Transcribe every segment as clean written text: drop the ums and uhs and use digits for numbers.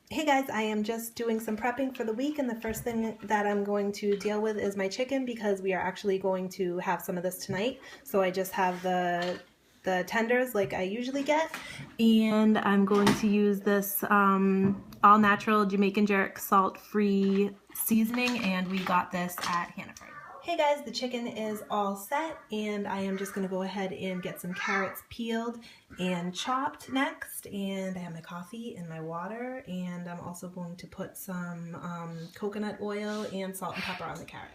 Hey guys, I am just doing some prepping for the week, and the first thing that I'm going to deal with is my chicken because we are actually going to have some of this tonight. So I just have the tenders like I usually get, and I'm going to use this all natural Jamaican jerk salt-free seasoning, and we got this at Hannaford. Hey guys, the chicken is all set, and I am just going to go ahead and get some carrots peeled and chopped next. And I have my coffee and my water, and I'm also going to put some coconut oil and salt and pepper on the carrots.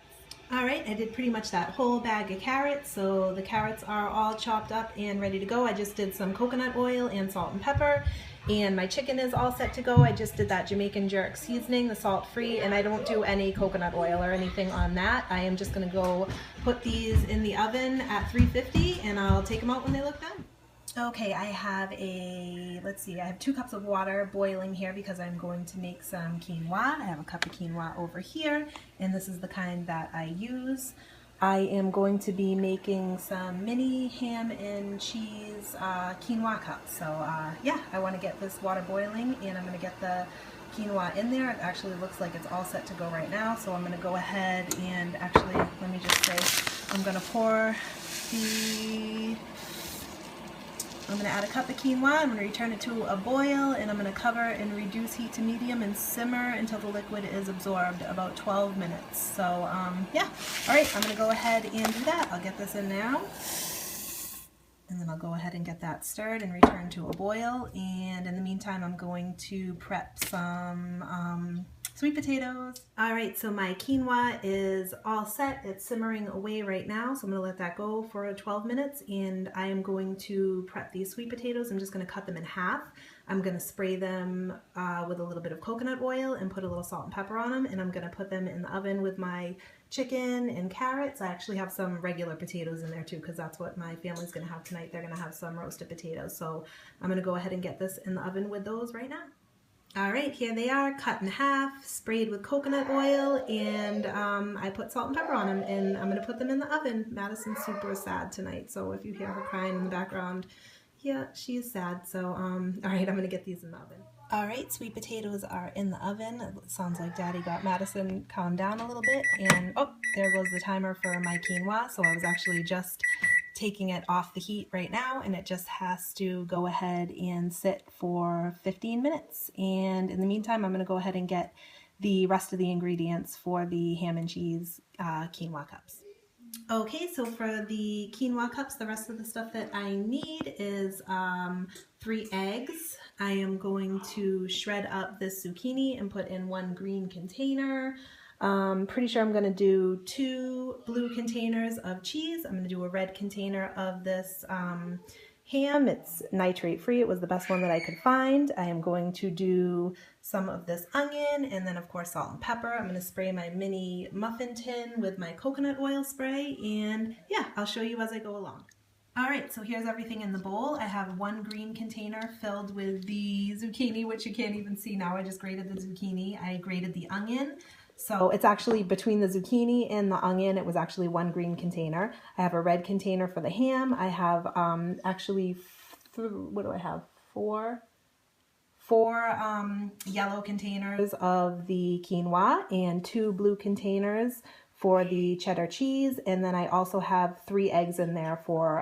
All right, I did pretty much that whole bag of carrots, so the carrots are all chopped up and ready to go. I just did some coconut oil and salt and pepper, and my chicken is all set to go. I just did that Jamaican jerk seasoning, the salt-free, and I don't do any coconut oil or anything on that. I am just gonna go put these in the oven at 350, and I'll take them out when they look done. Okay, I have I have 2 cups of water boiling here because I'm going to make some quinoa. I have a cup of quinoa over here, and this is the kind that I use. I am going to be making some mini ham and cheese quinoa cups. So yeah, I want to get this water boiling, and I'm going to get the quinoa in there. It actually looks like it's all set to go right now, so I'm going to go ahead and actually, let me just say, I'm going to pour the I'm going to add a cup of quinoa, I'm going to return it to a boil, and I'm going to cover and reduce heat to medium and simmer until the liquid is absorbed, about 12 minutes. So yeah, alright, I'm going to go ahead and do that. I'll get this in now, and then I'll go ahead and get that stirred and return to a boil. And in the meantime, I'm going to prep some sweet potatoes. All right, so my quinoa is all set. It's simmering away right now, so I'm gonna let that go for 12 minutes, and I am going to prep these sweet potatoes. I'm just gonna cut them in half. I'm gonna spray them with a little bit of coconut oil and put a little salt and pepper on them, and I'm gonna put them in the oven with my chicken and carrots. I actually have some regular potatoes in there too, because that's what my family's gonna have tonight. They're gonna have some roasted potatoes. So I'm gonna go ahead and get this in the oven with those right now. All right, here they are, cut in half, sprayed with coconut oil, and I put salt and pepper on them, and I'm gonna put them in the oven. Madison's super sad tonight, so if you hear her crying in the background, yeah, she is sad. So, all right, I'm gonna get these in the oven. All right, sweet potatoes are in the oven. It sounds like Daddy got Madison calmed down a little bit, and oh, there goes the timer for my quinoa. So I was actually just taking it off the heat right now, and it just has to go ahead and sit for 15 minutes. And in the meantime, I'm going to go ahead and get the rest of the ingredients for the ham and cheese quinoa cups. Okay, so for the quinoa cups, the rest of the stuff that I need is 3 eggs. I am going to shred up this zucchini and put in 1 green container. Pretty sure I'm going to do 2 blue containers of cheese. I'm going to do a red container of this ham. It's nitrate free. It was the best one that I could find. I am going to do some of this onion, and then of course salt and pepper. I'm going to spray my mini muffin tin with my coconut oil spray, and yeah, I'll show you as I go along. Alright, so here's everything in the bowl. I have 1 green container filled with the zucchini, which you can't even see now. I just grated the zucchini. I grated the onion. So it's actually between the zucchini and the onion, it was actually 1 green container. I have a red container for the ham. I have actually, what do I have? Four yellow containers of the quinoa and 2 blue containers for the cheddar cheese. And then I also have 3 eggs in there for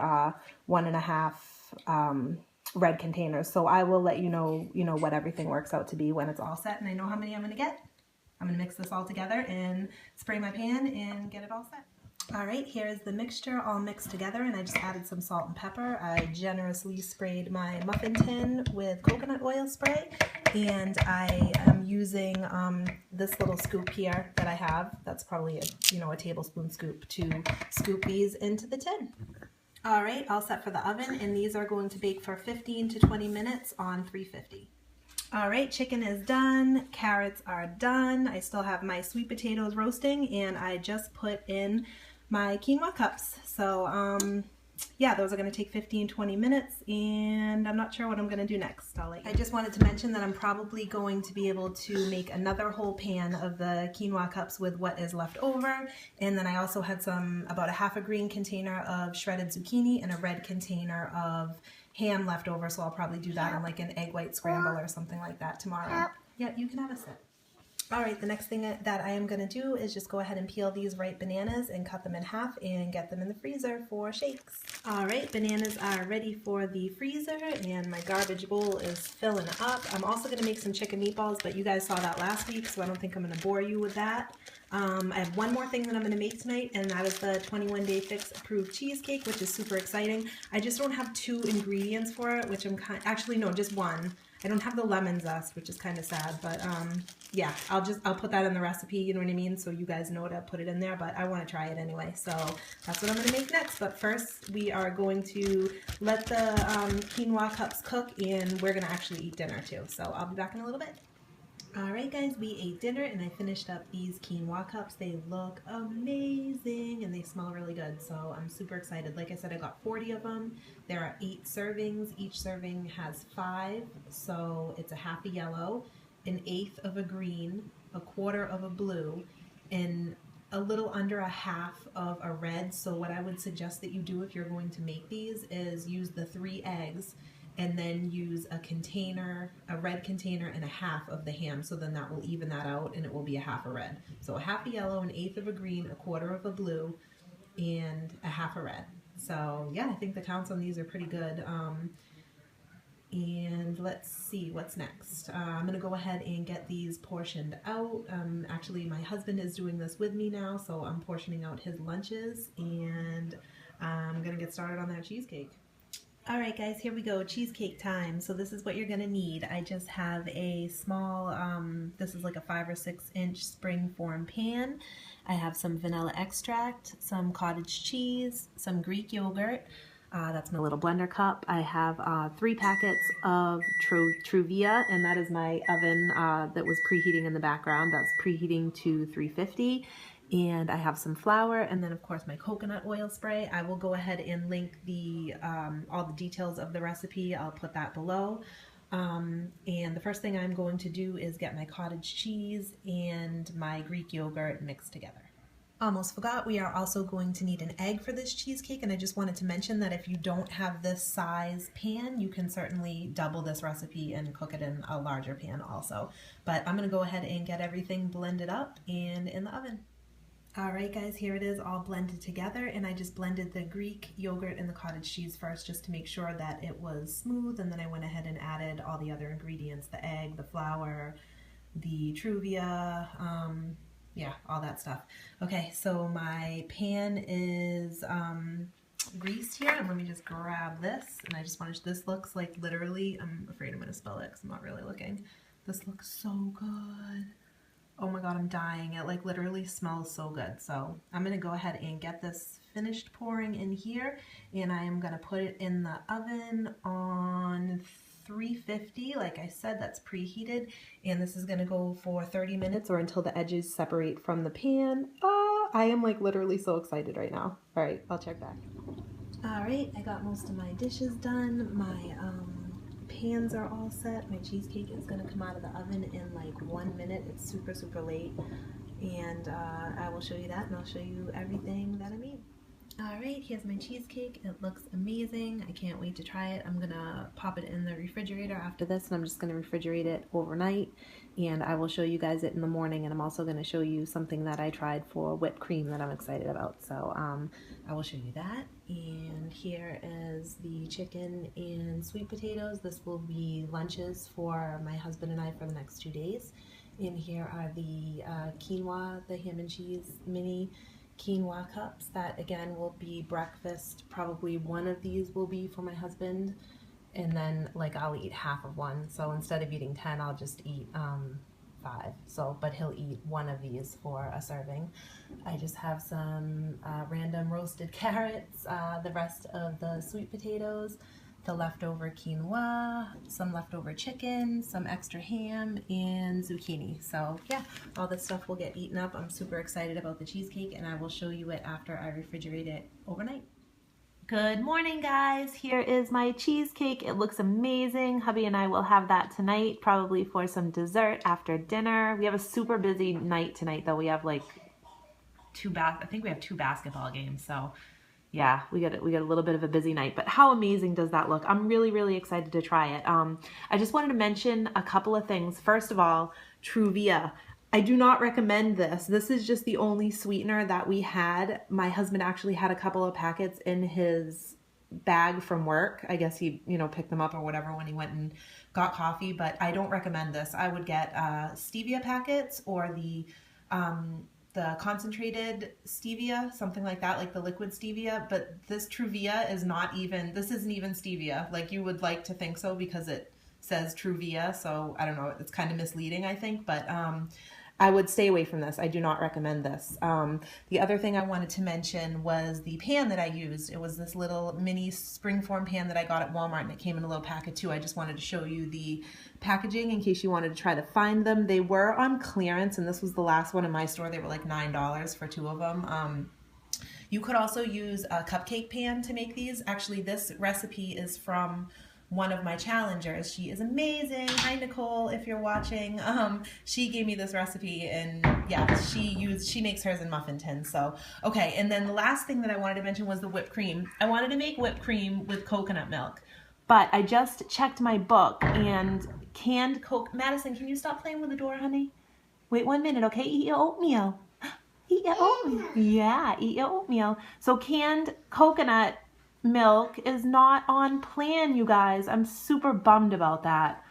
1.5 red containers. So I will let you know what everything works out to be when it's all set and I know how many I'm going to get. I'm going to mix this all together and spray my pan and get it all set. All right, here's the mixture all mixed together, and I just added some salt and pepper. I generously sprayed my muffin tin with coconut oil spray, and I am using this little scoop here that I have. That's probably a tablespoon scoop to scoop these into the tin. All right, all set for the oven, and these are going to bake for 15 to 20 minutes on 350. All right, chicken is done, carrots are done. I still have my sweet potatoes roasting, and I just put in my quinoa cups. So yeah, those are going to take 15-20 minutes, and I'm not sure what I'm going to do next. I just wanted to mention that I'm probably going to be able to make another whole pan of the quinoa cups with what is left over, and then I also had about a half a green container of shredded zucchini and a red container of ham left over, so I'll probably do that on like an egg white scramble or something like that tomorrow. Yeah, you can have a sip. All right, the next thing that I am going to do is just go ahead and peel these ripe bananas and cut them in half and get them in the freezer for shakes. All right, bananas are ready for the freezer and my garbage bowl is filling up. I'm also going to make some chicken meatballs, but you guys saw that last week, so I don't think I'm going to bore you with that. I have one more thing that I'm going to make tonight, and that is the 21-day fix approved cheesecake, which is super exciting. I just don't have 2 ingredients for it, which actually no, just one. I don't have the lemon zest, which is kind of sad, but yeah, I'll put that in the recipe, you know what I mean, so you guys know to put it in there, but I want to try it anyway, so that's what I'm going to make next. But first, we are going to let the quinoa cups cook, and we're going to actually eat dinner too, so I'll be back in a little bit. Alright guys, we ate dinner and I finished up these quinoa cups. They look amazing and they smell really good, so I'm super excited. Like I said, I got 40 of them. There are 8 servings. Each serving has 5, so it's a half a yellow, an eighth of a green, a quarter of a blue, and a little under a half of a red. So what I would suggest that you do if you're going to make these is use the 3 eggs and then use a container, a red container, and a half of the ham, so then that will even that out and it will be a half a red. So a half a yellow, an eighth of a green, a quarter of a blue, and a half a red. So yeah, I think the counts on these are pretty good. And let's see what's next. I'm gonna go ahead and get these portioned out. Actually, my husband is doing this with me now, so I'm portioning out his lunches, and I'm gonna get started on that cheesecake. Alright guys, here we go, cheesecake time. So this is what you're going to need. I just have a small, this is like a 5 or 6 inch spring form pan. I have some vanilla extract, some cottage cheese, some Greek yogurt. That's my little blender cup. I have 3 packets of Truvia, and that is my oven that was preheating in the background. That's preheating to 350. And I have some flour, and then of course my coconut oil spray. I will go ahead and link the all the details of the recipe. I'll put that below. And the first thing I'm going to do is get my cottage cheese and my Greek yogurt mixed together. Almost forgot, we are also going to need an egg for this cheesecake, and I just wanted to mention that if you don't have this size pan, you can certainly double this recipe and cook it in a larger pan also. But I'm going to go ahead and get everything blended up and in the oven. Alright guys, here it is all blended together, and I just blended the Greek yogurt and the cottage cheese first just to make sure that it was smooth, and then I went ahead and added all the other ingredients, the egg, the flour, the Truvia, yeah, all that stuff. Okay, so my pan is greased here, and let me just grab this, and I just want to, this looks like literally, I'm afraid I'm going to spill it because I'm not really looking. This looks so good. Oh my god, I'm dying. It like literally smells so good. So I'm going to go ahead and get this finished pouring in here, and I am going to put it in the oven on 350. Like I said, that's preheated, and this is going to go for 30 minutes or until the edges separate from the pan. Oh, I am like literally so excited right now. All right, I'll check back. All right, I got most of my dishes done. My pans are all set. My cheesecake is going to come out of the oven in like 1 minute. It's super, super late, and I will show you that, and I'll show you everything that I made. Alright, here's my cheesecake. It looks amazing. I can't wait to try it. I'm gonna pop it in the refrigerator after this, and I'm just gonna refrigerate it overnight, and I will show you guys it in the morning, and I'm also gonna show you something that I tried for whipped cream that I'm excited about. So I will show you that. And here is the chicken and sweet potatoes. This will be lunches for my husband and I for the next 2 days. And here are the quinoa, the ham and cheese mini quinoa cups. That again will be breakfast. Probably one of these will be for my husband, and then like I'll eat half of one. So instead of eating 10, I'll just eat 5. So, but he'll eat one of these for a serving. I just have some random roasted carrots, the rest of the sweet potatoes, the leftover quinoa, some leftover chicken, some extra ham, and zucchini. So yeah, all this stuff will get eaten up. I'm super excited about the cheesecake, and I will show you it after I refrigerate it overnight. Good morning, guys. Here is my cheesecake. It looks amazing. Hubby and I will have that tonight, probably for some dessert after dinner. We have a super busy night tonight, though. We have like I think we have 2 basketball games, so Yeah, we get a little bit of a busy night, but how amazing does that look? I'm really, really excited to try it. I just wanted to mention a couple of things. First of all, Truvia. I do not recommend this. This is just the only sweetener that we had. My husband actually had a couple of packets in his bag from work. I guess he, picked them up or whatever when he went and got coffee, but I don't recommend this. I would get stevia packets or the concentrated stevia, something like that, like the liquid stevia. But this Truvia is not even, this isn't even stevia. Like you would like to think so because it says Truvia. So I don't know, it's kind of misleading, I think. But I would stay away from this. I do not recommend this. The other thing I wanted to mention was the pan that I used. It was this little mini springform pan that I got at Walmart, and it came in a little packet too. I just wanted to show you the packaging in case you wanted to try to find them. They were on clearance, and this was the last one in my store. They were like $9 for 2 of them. You could also use a cupcake pan to make these. Actually, this recipe is from one of my challengers. She is amazing. Hi, Nicole, if you're watching. She gave me this recipe, and yeah, she makes hers in muffin tins. So, okay, and then the last thing that I wanted to mention was the whipped cream. I wanted to make whipped cream with coconut milk, but I just checked my book, and canned coke. Madison, can you stop playing with the door, honey? Wait 1 minute, okay? Eat your oatmeal. Eat your oatmeal. Yeah, eat your oatmeal. So canned coconut milk is not on plan, you guys. I'm super bummed about that.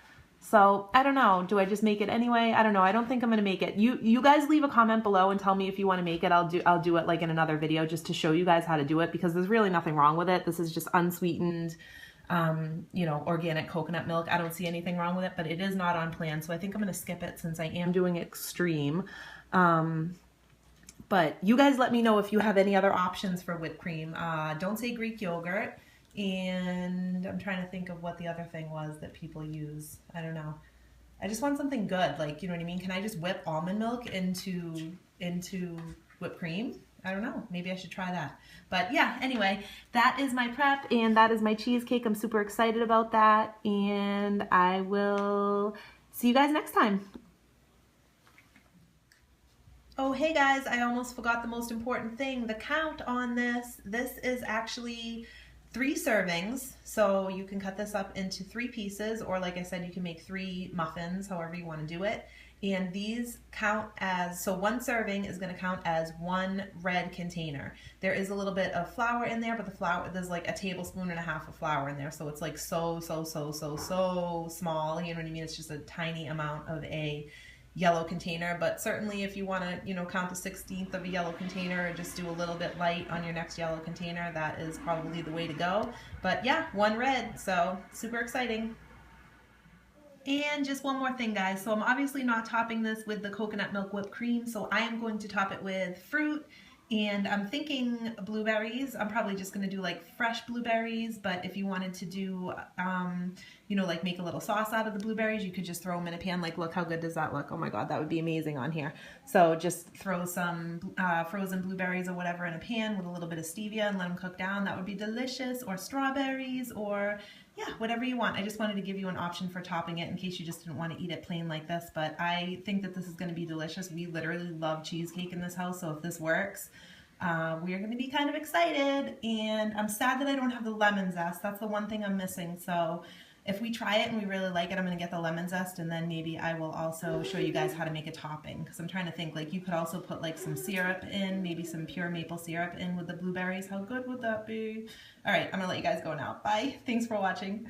So I don't know. Do I just make it anyway? I don't know. I don't think I'm gonna make it. You guys leave a comment below and tell me if you want to make it. I'll do it like in another video just to show you guys how to do it, because there's really nothing wrong with it. This is just unsweetened, organic coconut milk. I don't see anything wrong with it, but it is not on plan. So I think I'm gonna skip it since I am doing extreme. But you guys let me know if you have any other options for whipped cream. Don't say Greek yogurt. And I'm trying to think of what the other thing was that people use. I don't know. I just want something good. Like, you know what I mean? Can I just whip almond milk into whipped cream? I don't know. Maybe I should try that. But yeah, anyway, that is my prep and that is my cheesecake. I'm super excited about that. And I will see you guys next time. Oh, hey guys, I almost forgot the most important thing, the count on this. This is actually 3 servings, so you can cut this up into 3 pieces, or like I said, you can make 3 muffins, however you want to do it. And these count as, so 1 serving is going to count as 1 red container. There is a little bit of flour in there, but the flour, there's like a tablespoon and a half of flour in there, so it's like so small, you know what I mean? It's just a tiny amount of a yellow container. But certainly if you want to count the 16th of a yellow container or just do a little bit light on your next yellow container, that is probably the way to go. But yeah, 1 red, so super exciting. And just one more thing, guys, so I'm obviously not topping this with the coconut milk whipped cream, so I am going to top it with fruit. And I'm thinking blueberries. I'm probably just going to do like fresh blueberries, but if you wanted to do, like make a little sauce out of the blueberries, you could just throw them in a pan. Like, look, how good does that look? Oh my God, that would be amazing on here. So just throw some frozen blueberries or whatever in a pan with a little bit of stevia and let them cook down. That would be delicious. Or strawberries, or yeah, whatever you want. I just wanted to give you an option for topping it in case you just didn't want to eat it plain like this, but I think that this is going to be delicious. We literally love cheesecake in this house, so if this works, we are going to be kind of excited. And I'm sad that I don't have the lemon zest. That's the one thing I'm missing. So if we try it and we really like it, I'm going to get the lemon zest, and then maybe I will also show you guys how to make a topping, because I'm trying to think, like, you could also put like some syrup in, maybe some pure maple syrup in with the blueberries. How good would that be? All right, I'm going to let you guys go now. Bye. Thanks for watching.